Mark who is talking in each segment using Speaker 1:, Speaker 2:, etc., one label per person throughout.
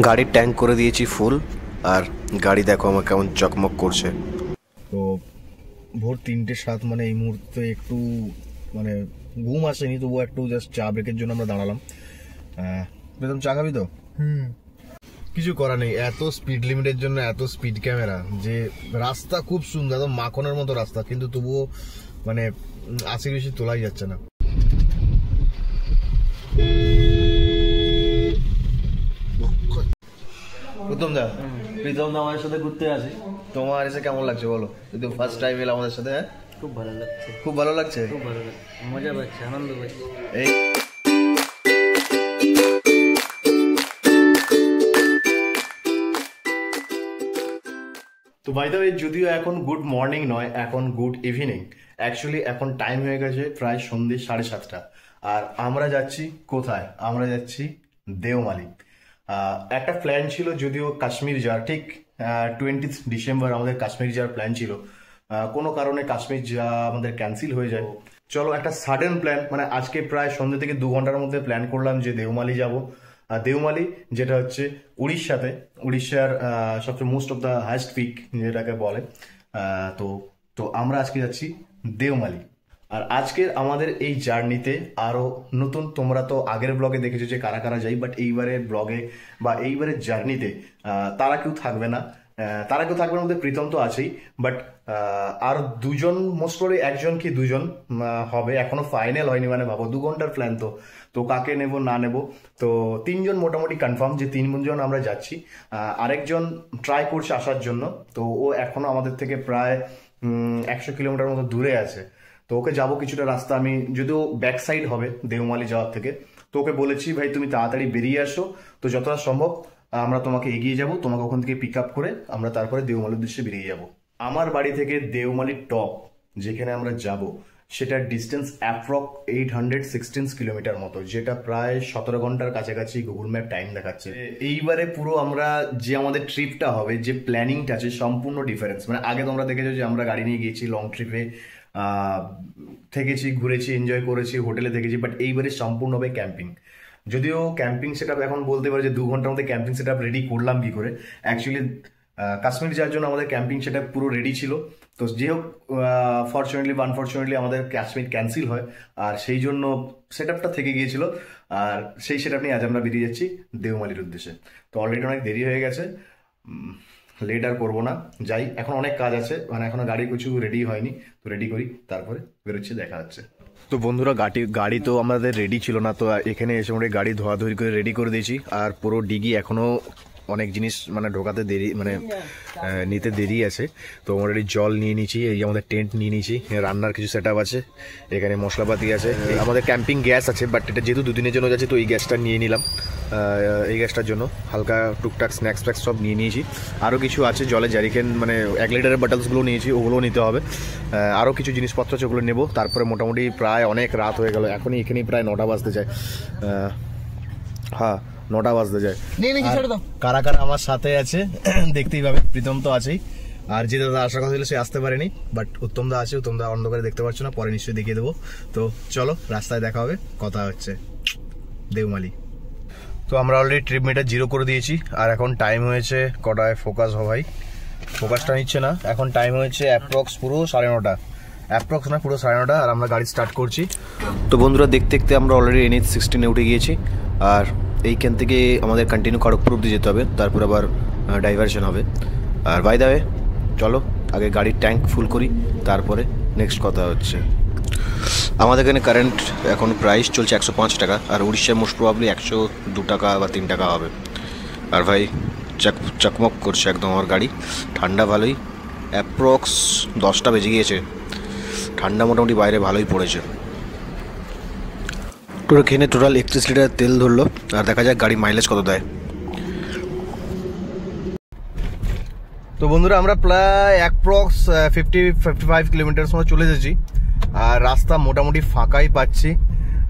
Speaker 1: গাড়ির ট্যাঙ্ক করে দিয়েছি ফুল, আর গাড়ি দেখো আমার কেমন চকমক করছে।
Speaker 2: তো ভোর 3:07, মানে এই মুহূর্তে একটু মানে ঘুম আসেনি, তবুও একটু জাস্ট চা ব্রেকের জন্য আমরা দাঁড়ালাম। বেদম চা খাবি তো? কিছু করা নেই, এত স্পিড লিমিটের জন্য এত স্পিড ক্যামেরা, যে রাস্তা খুব সুন্দর, একদম মাখনের মতো রাস্তা, কিন্তু তবুও মানে 80 বেশি তোলাই যাচ্ছে না। প্রীতম দা আমাদের সাথে ঘুরতে আসি, তোমার এসে কেমন লাগছে বলো? যদি ফার্স্ট টাইম এলে আমাদের সাথে।
Speaker 3: খুব ভালো লাগছে,
Speaker 2: খুব ভালো লাগছে,
Speaker 3: খুব ভালো লাগছে, মজা পাচ্ছি, আনন্দ পাচ্ছি।
Speaker 2: এই তো বাই দ্য ওয়ে, যদিও এখন গুড মর্নিং নয়, এখন গুড ইভিনিং। অ্যাকচুয়ালি এখন টাইম হয়ে গেছে প্রায় সন্ধ্যে 7:30। আর আমরা যাচ্ছি কোথায়? আমরা যাচ্ছি দেওমালি। একটা প্ল্যান ছিল যদিও কাশ্মীর যাওয়ার, ঠিক 20 ডিসেম্বর আমাদের কাশ্মীর যাওয়ার প্ল্যান ছিল। কোনো কারণে কাশ্মীর যাওয়া আমাদের ক্যান্সেল হয়ে যায়। চলো একটা সাডেন প্ল্যান, মানে আজকে প্রায় সন্ধ্যে থেকে 2 ঘন্টার মধ্যে প্ল্যান করলাম যে দেওমালি যাব। দেওমালি যেটা হচ্ছে উড়িষ্যার সবচেয়ে most of the highest peak যেটাকে বলে। তো তো আমরা আজকে যাচ্ছি দেওমালি। আর আজকের আমাদের এই জার্নিতে আরো নতুন, তোমরা তো আগের ব্লগে দেখেছো যে কারা কারা যাই, বাট এইবারের ব্লগে বা এইবারের জার্নিতে তারা কেউ থাকবে না। মধ্যে প্রীতম তো আছেই, বাট আর দুজন, মোস্ট প্রবাবলি একজন কি দুজন হবে, এখনো ফাইনাল হয়নি। মানে ভাবো 2 ঘন্টার প্ল্যান, তো কাকে নেব না নেব। তো 3 জন মোটামুটি কনফার্ম যে 3 জন আমরা যাচ্ছি। আরেকজন ট্রাই করছে আসার জন্য, তো ও এখনো আমাদের থেকে প্রায় 100 কিলোমিটার মতো দূরে আছে। তো ওকে যাবো কিছুটা রাস্তা, আমি যদিও ব্যাক সাইড হবে দেওমালি যাওয়ার থেকে, তো ওকে বলেছি ভাই তুমি তাড়াতাড়ি বেরিয়ে আসো, তো যতটা সম্ভব আমরা তোমাকে এগিয়ে যাব, তোমাকে ওখান থেকে পিক আপ করে আমরা তারপরে দেওমালির উদ্দেশ্যে বেরিয়ে যাব। আমার বাড়ি থেকে দেওমালির টপ যেখানে আমরা যাব, সেটার ডিস্টেন্স অ্যাপ্রক্স 816 কিলোমিটার মতো, যেটা প্রায় 17 ঘন্টার কাছাকাছি গুগল ম্যাপ টাইম দেখাচ্ছে। এইবারে পুরো আমরা যে আমাদের ট্রিপটা হবে, যে প্ল্যানিংটা আছে, সম্পূর্ণ ডিফারেন্স। মানে আগে তোমরা দেখেছো যে আমরা গাড়ি নিয়ে গিয়েছি, লং ট্রিপে থেকেছি, ঘুরেছি, এনজয় করেছি, হোটেলে থেকেছি, বাট এইবারে সম্পূর্ণ হবে ক্যাম্পিং। যদিও ক্যাম্পিং সেটআপ এখন বলতে পারি যে 2 ঘন্টার মধ্যে ক্যাম্পিং সেটআপ রেডি করলাম কি করে। অ্যাকচুয়ালি কাশ্মীর যাওয়ার জন্য আমাদের ক্যাম্পিং সেটআপ পুরো রেডি ছিল, তো যে হোক ফরচুনেটলি বা আনফরচুনেটলি আমাদের কাশ্মীর ক্যান্সেল হয়, আর সেই জন্য সেটআপটা থেকে গিয়েছিল। আর সেই সেটআপ নিয়ে আজ আমরা বেরিয়ে যাচ্ছি দেওমালির উদ্দেশ্যে। তো অলরেডি অনেক দেরি হয়ে গেছে, লেট আর করবো না, যাই। এখন অনেক কাজ আছে, মানে এখনো গাড়ি কিছু রেডি হয়নি, তো রেডি করি তারপরে বেরোচ্ছি, দেখা যাচ্ছে। তো বন্ধুরা গাড়ি তো আমাদের রেডি ছিল না, তো এখানে এসে আমরা গাড়ি ধোয়াধুয়ি করে রেডি করে দিয়েছি। আর পুরো ডিগি এখনো অনেক জিনিস মানে ঢোকাতে দেরি, মানে নিতে দেরি আছে। তো অলরেডি জল নিয়ে নিয়েছি, এই আমাদের টেন্ট নিয়ে নিয়েছি, রান্নার কিছু সেট আপ আছে, এখানে মশলাপাতি আছে, আমাদের ক্যাম্পিং গ্যাস আছে, বাট এটা যেহেতু 2 দিনের জন্য যাচ্ছে, তো এই গ্যাসটা নিয়ে নিলাম। এই গ্যাসটার জন্য হালকা টুকটাক স্ন্যাক্স ফ্যাক্স সব নিয়ে নিয়েছি। আরও কিছু আছে, জলের জারিকেন, মানে 1 লিটারের বটলসগুলো নিয়েছি, ওগুলোও নিতে হবে। আরও কিছু জিনিসপত্র আছে, ওগুলো নেবো। তারপরে মোটামুটি প্রায় অনেক রাত হয়ে গেল, এখনই এখানেই প্রায় 9টা বাজতে যায়। হ্যাঁ 9টা বাজতে যায়। কারা কারা আমার সাথে আছে দেখতেই পাবে, প্রীতম তো আছেই, আর যে দাদা আসার কথা ছিল সে আসতে পারেনি, বাট উত্তম দা আছে। উত্তম দা অন্ধকারে দেখতে পাচ্ছ না, পরে নিশ্চয়ই দেখিয়ে দেবো। তো চলো রাস্তায় দেখা হবে, কথা হচ্ছে দেওমালি। তো আমরা অলরেডি ট্রিপ মিটার 0 করে দিয়েছি, আর এখন টাইম হয়েছে কটায়? ফোকাস ভাই, ফোকাসটা নিচ্ছে না। এখন টাইম হয়েছে অ্যাপ্রক্স পুরো 9:30, অ্যাপ্রক্স না পুরো 9:30, আর আমরা গাড়ি স্টার্ট করছি।
Speaker 1: তো বন্ধুরা দেখতে দেখতে আমরা অলরেডি NH 16-এ উঠে গিয়েছি, আর এইখান থেকে আমাদের কন্টিনিউ খড়গপুর অব্দি যেতে হবে, তারপর আবার ডাইভারশন হবে। আর বাই দ্য ওয়ে চলো আগে গাড়ির ট্যাঙ্ক ফুল করি, তারপরে নেক্সট কথা হচ্ছে। আমাদের এখানে কারেন্ট এখন প্রাইস চলছে 105 টাকা, আর উড়িষ্যায় মোস্ট প্রবাবলি 102 টাকা বা 3 টাকা হবে। আর ভাই চকমক করছে একদম আমার গাড়ি, ঠান্ডা ভালোই, অ্যাপ্রক্স 10টা বেজে গিয়েছে, ঠান্ডা মোটামুটি বাইরে ভালোই পড়েছে। এখানে টোটাল 31 লিটার তেল ধরলো, আর দেখা যাক গাড়ি মাইলেজ কত দেয়।
Speaker 2: তো বন্ধুরা আমরা প্রায় অ্যাপ্রক্স 50-55 কিলোমিটার সময় চলে এসেছি, আর রাস্তা মোটামুটি ফাঁকাই পাচ্ছি।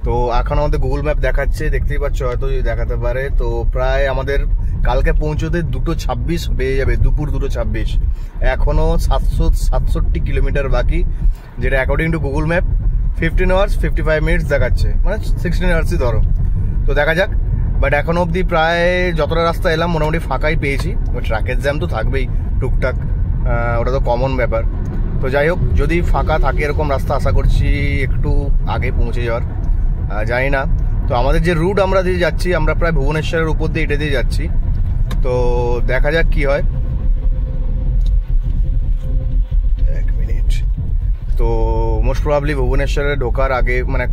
Speaker 2: তো এখন আমাদের গুগল ম্যাপ দেখাচ্ছে, দেখতেই পাচ্ছ, হয়তো যদি দেখাতে পারে। তো প্রায় আমাদের কালকে পৌঁছতে 2:26 বেজে যাবে, দুপুর 2:26। এখনো 767 কিলোমিটার বাকি, যেটা according to Google map 15 hours 55 minutes দেখাচ্ছে, মানে 16 আওয়ার্সই ধরো। তো দেখা যাক বাট এখন অবধি প্রায় যতটা রাস্তা এলাম মোটামুটি ফাঁকাই পেয়েছি। ট্রাকের জ্যাম তো থাকবেই টুকটাক, ওটা তো কমন ব্যাপার। তো যাই হোক, যদি ফাঁকা থাকে এরকম রাস্তা আশা করছি একটু আগে পৌঁছে যাওয়ার, জানি না। তো আমাদের যে রুট আমরা দিয়ে যাচ্ছি, আমরা প্রায় ভুবনেশ্বরের উপর দিয়ে এটা দিয়ে যাচ্ছি। তো দেখা যাক কি হয়। এক মিনিট। তো মোস্ট প্রবাবলি ভুবনেশ্বরে ঢোকার আগে মানে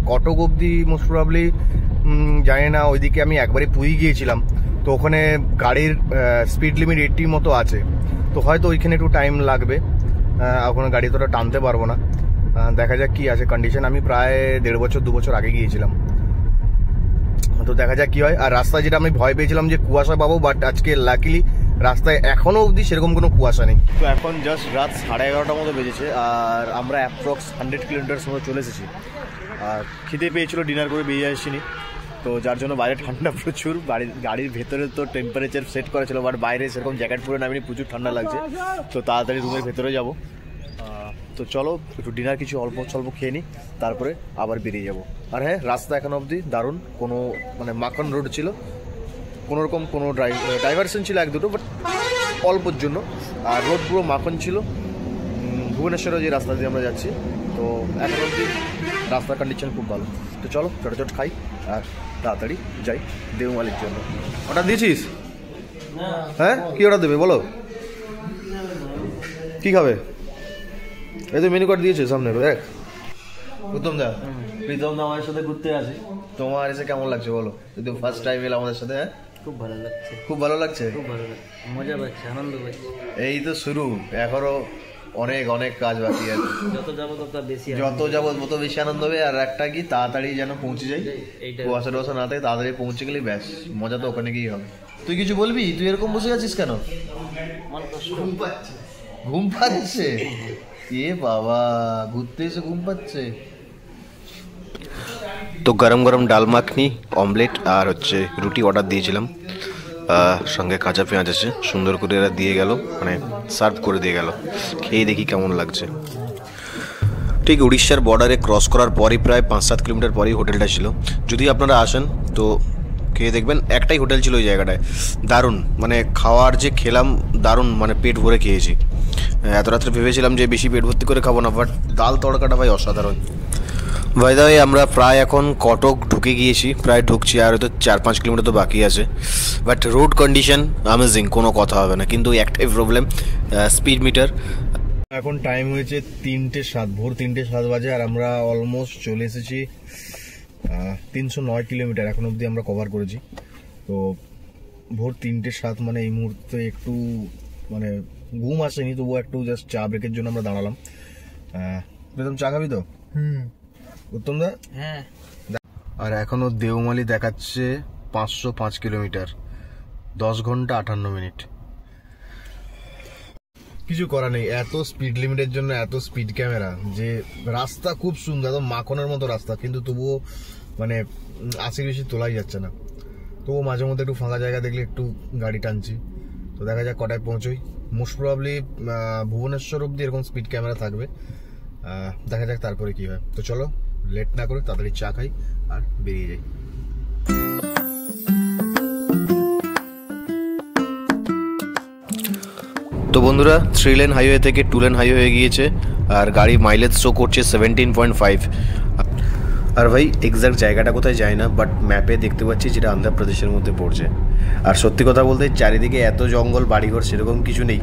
Speaker 2: কটক অবধি মোস্ট প্রবাবলি জানি না, ওইদিকে আমি একবারই পুরী গিয়েছিলাম। তো ওখানে গাড়ির স্পিড লিমিট 80 মতো আছে। তো হয়তো ওইখানে একটু টাইম লাগবে, ওখানে গাড়ি তোরা টানতে পারবো না। দেখা যাক কি আছে কন্ডিশন। আমি প্রায় 1.5 বছর 2 বছর আগে গিয়েছিলাম। তো দেখা যাক কি হয়। আর রাস্তায় যেটা আমি ভয় পেয়েছিলাম যে কুয়াশা পাবো, বাট আজকে লাকিলি রাস্তায় এখনো অবধি সেরকম কোনো কুয়াশা নেই। তো এখন জাস্ট রাত 11:30 মতো বেজেছে, আর আমরা অ্যাপ্রক্স 100 কিলোমিটার মতো চলে এসেছি। আর খিদে পেয়েছিল, ডিনার করে বেরিয়ে আসিনি। তো যার জন্য বাইরে ঠান্ডা প্রচুর। গাড়ির ভেতরে তো টেম্পারেচার সেট করা ছিল, বাট বাইরে সেরকম জ্যাকেট পরে নামিনি, প্রচুর ঠান্ডা লাগছে। তো তাড়াতাড়ি রুমের ভেতরে যাব। তো চলো একটু ডিনার কিছু অল্প স্বল্প খেয়ে নিই, তারপরে আবার বেরিয়ে যাব। আর হ্যাঁ, রাস্তা এখন অবধি দারুণ, কোনো মানে মাখন রোড ছিল, কোনোরকম কোনো ডাইভারশন ছিল 1-2, বাট অল্পর জন্য। আর রোড পুরো মাখন ছিল। ভুবনেশ্বরে যে রাস্তা দিয়ে আমরা যাচ্ছি, তো এখন অবধি রাস্তার কন্ডিশন খুব ভালো। তো চলো চটচট খাই আর তাড়াতাড়ি যাই দেওমালির জন্য। অর্ডার দিয়েছিস? হ্যাঁ, কী অর্ডার দেবে বলো, কী খাবে? এই তো মেনু কার্ড দিয়েছে সামনে, দেখ। প্রীতম দা আমাদের সাথে ঘুরতে আসে, তোমার এসে কেমন লাগছে বলো? যদি ফার্স্ট টাইম এলে আমাদের সাথে।
Speaker 3: খুব ভালো লাগছে,
Speaker 2: খুব ভালো লাগছে,
Speaker 3: খুব ভালো লাগছে, মজা পাচ্ছি, আনন্দ পাচ্ছি।
Speaker 2: এই তো শুরু, এখনো অনেক অনেক কাজ বাকি আছে।
Speaker 3: যত যাবো তত বেশি,
Speaker 2: যত যাবো তত বেশি আনন্দ হবে। আর একটা কি, তাড়াতাড়ি যেন পৌঁছে যাই, কুয়াশা টুয়াশা না থাকে, তাড়াতাড়ি পৌঁছে গেলেই ব্যাস, মজা তো ওখানে গিয়ে হবে। তুই কিছু বলবি? তুই এরকম বসে আছিস কেন? ঘুম পাচ্ছে? এ বাবা, ঘুরতে এসে ঘুম পাচ্ছে।
Speaker 1: তো গরম গরম ডাল মাখনি, অমলেট আর হচ্ছে রুটি অর্ডার দিয়েছিলাম, সঙ্গে কাঁচা পেঁয়াজ আছে। সুন্দর করে এরা দিয়ে গেল, মানে সার্ভ করে দিয়ে গেল। খেয়ে দেখি কেমন লাগছে। ঠিক উড়িষ্যার বর্ডারে ক্রস করার পরই প্রায় 5-7 কিলোমিটার পরেই হোটেলটা ছিল। যদি আপনারা আসেন তো খেয়ে দেখবেন। একটাই হোটেল ছিল ওই জায়গাটায়, দারুণ। মানে খাওয়ার যে খেলাম দারুণ, মানে পেট ভরে খেয়েছি। এত রাত্রে ভেবেছিলাম যে বেশি পেট ভর্তি করে খাবো না, বাট ডাল তড়কাটা ভাই অসাধারণ। বাই দ্য ওয়ে, আমরা প্রায় এখন কটক ঢুকে গিয়েছি, প্রায় ঢুকছি, আর হয়তো 4-5 কিলোমিটার তো বাকি আছে। বাট রোড কন্ডিশন অ্যামেজিং, কোনো কথা হবে না। কিন্তু একটাই প্রবলেম, স্পিড মিটার।
Speaker 2: এখন টাইম হয়েছে 3:07, ভোর 3:07 বাজে, আর আমরা অলমোস্ট চলে এসেছি 309 কিলোমিটার এখন অবধি আমরা কভার করেছি। তো ভোর 3:07 মানে এই মুহূর্তে একটু মানে ঘুম আসেনি, তবুও একটু জাস্ট চা ব্রেকের জন্য আমরা দাঁড়ালাম। প্রথম চা খাবি তো? উত্তম দা?
Speaker 3: হ্যাঁ।
Speaker 2: আর এখনো দেওমালি দেখাচ্ছে 505 কিলোমিটার, 10 ঘন্টা 58 মিনিট। কিছু করা নেই, এত স্পিড লিমিটের জন্য এত স্পিড ক্যামেরা। যে রাস্তা খুব সুন্দর, একদম মাখনের মতো রাস্তা, কিন্তু তবুও মানে 80 বেশি তোলাই যাচ্ছে না। তবুও মাঝে মধ্যে একটু ফাঁকা জায়গা দেখলে একটু গাড়ি টানছি। তো দেখা যাক কটায় পৌঁছোই। মোস্ট প্রবাবলি ভুবনেশ্বর অব্দি এরকম স্পিড ক্যামেরা থাকবে, দেখা যাক তারপরে কি হয়। তো চলো লেট না করে তাড়াতাড়ি চা খাই আর বেরিয়ে যাই।
Speaker 1: তো বন্ধুরা, 3 লেন হাইওয়ে থেকে 2 লেন হাইওয়ে হয়ে গিয়েছে, আর গাড়ি মাইলেজ শো করছে 17.5। আর ভাই এক্স্যাক্ট জায়গাটা কোথায় যায় না, বাট ম্যাপে দেখতে পাচ্ছি যেটা অন্ধ্রপ্রদেশের মধ্যে পড়ছে। আর সত্যি কথা বলতে চারিদিকে এত জঙ্গল, বাড়িঘর সেরকম কিছু নেই।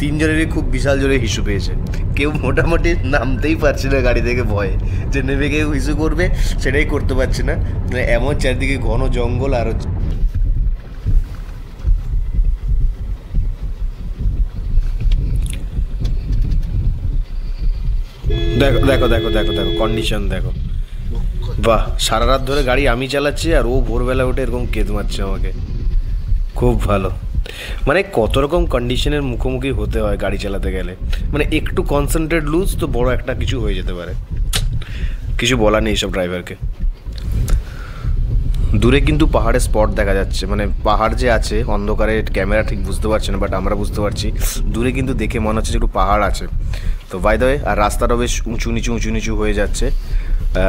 Speaker 1: 3 জনেরই খুব বিশাল জোরে হিসু পেয়েছে। কেউ মোটামুটি নামতেই পারছে না গাড়ি থেকে ভয়ে, যে নেমে কেউ হিসু করবে সেটাই করতে পারছে না। এমন চারিদিকে ঘন জঙ্গল। আর দেখো দেখো দেখো দেখো দেখো কন্ডিশন দেখো। বাহ, সারা রাত ধরে গাড়ি আমি চালাচ্ছি, আর ও ভোরবেলা উঠে এরকম কেদ মারছে আমাকে। খুব ভালো। মানে কত রকম কন্ডিশনের মুখোমুখি হতে হয় গাড়ি চালাতে গেলে। মানে একটু কনসেন্ট্রেট লুজ তো বড় একটা কিছু হয়ে যেতে পারে। কিছু বলার নেই সব ড্রাইভারকে। দূরে কিন্তু পাহাড়ের স্পট দেখা যাচ্ছে, মানে পাহাড় যে আছে অন্ধকারে ক্যামেরা ঠিক বুঝতে পারছে না, বাট আমরা বুঝতে পারছি। দূরে কিন্তু দেখে মনে হচ্ছে যে একটু পাহাড় আছে। তো বাই দ্য ওয়ে, আর রাস্তাটাও বেশ উঁচু নিচু হয়ে যাচ্ছে।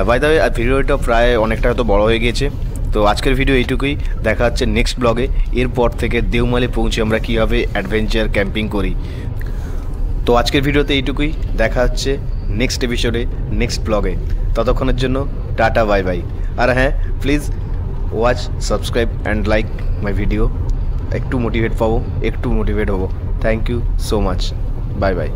Speaker 1: বাই দ্য ওয়ে, ভিডিওটা প্রায় অনেকটা হয়তো বড় হয়ে গিয়েছে। তো আজকের ভিডিও এইটুকুই, দেখা হচ্ছে নেক্সট ব্লগে। এরপর থেকে দেওমালে পৌঁছে আমরা কীভাবে অ্যাডভেঞ্চার ক্যাম্পিং করি। তো আজকের ভিডিওতে এইটুকুই, দেখা হচ্ছে নেক্সট এপিসোডে, নেক্সট ব্লগে। ততক্ষণের জন্য টাটা, বাই বাই। আর হ্যাঁ, please watch, subscribe and like my video. একটু মোটিভেট পাবো, একটু মোটিভেট হবো। Thank you so much, bye by.